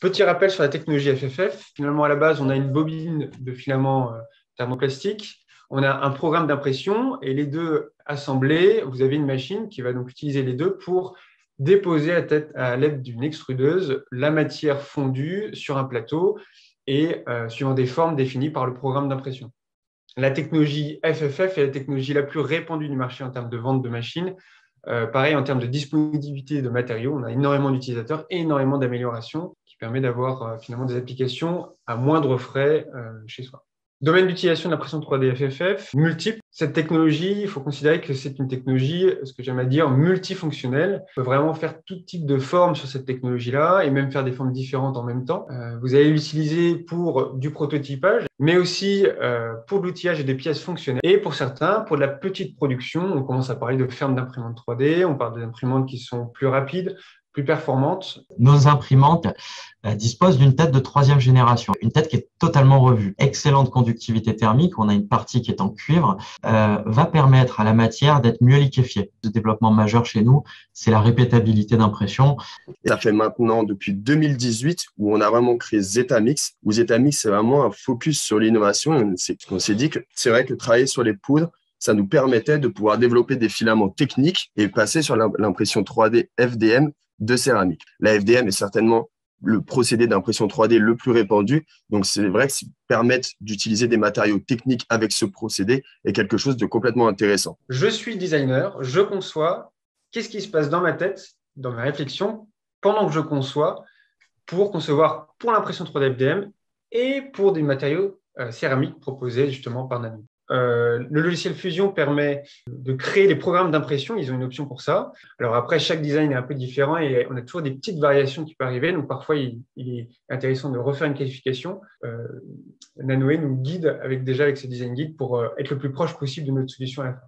Petit rappel sur la technologie FFF. Finalement, à la base, on a une bobine de filament thermoplastique. On a un programme d'impression et les deux assemblés, vous avez une machine qui va donc utiliser les deux pour déposer à l'aide d'une extrudeuse la matière fondue sur un plateau et suivant des formes définies par le programme d'impression. La technologie FFF est la technologie la plus répandue du marché en termes de vente de machines. Pareil, en termes de disponibilité de matériaux, on a énormément d'utilisateurs et énormément d'améliorations qui permet d'avoir finalement des applications à moindre frais chez soi. Domaine d'utilisation de l'impression 3D FFF, multiple. Cette technologie, il faut considérer que c'est une technologie, ce que j'aime à dire, multifonctionnelle. On peut vraiment faire tout type de formes sur cette technologie-là et même faire des formes différentes en même temps. Vous allez l'utiliser pour du prototypage, mais aussi pour de l'outillage et des pièces fonctionnelles. Et pour certains, pour de la petite production, on commence à parler de fermes d'imprimantes 3D, on parle d'imprimantes qui sont plus rapides, plus performantes. Nos imprimantes disposent d'une tête de 3e génération, une tête qui est totalement revue. Excellente conductivité thermique, on a une partie qui est en cuivre, va permettre à la matière d'être mieux liquéfiée. Le développement majeur chez nous, c'est la répétabilité d'impression. Ça fait maintenant depuis 2018 où on a vraiment créé Zetamix, où Zetamix, c'est vraiment un focus sur l'innovation. On s'est dit que c'est vrai que travailler sur les poudres, ça nous permettait de pouvoir développer des filaments techniques et passer sur l'impression 3D FDM de céramique. La FDM est certainement le procédé d'impression 3D le plus répandu. Donc, c'est vrai que permettre d'utiliser des matériaux techniques avec ce procédé est quelque chose de complètement intéressant. Je suis designer, je conçois. Qu'est-ce qui se passe dans ma tête, dans ma réflexion, pendant que je conçois, pour concevoir pour l'impression 3D FDM et pour des matériaux céramiques proposés justement par Nano. Le logiciel Fusion permet de créer les programmes d'impression. Ils ont une option pour ça. Alors après, chaque design est un peu différent et on a toujours des petites variations qui peuvent arriver. Donc parfois, il est intéressant de refaire une qualification. Nanoe nous guide avec ce design guide pour être le plus proche possible de notre solution à la fin.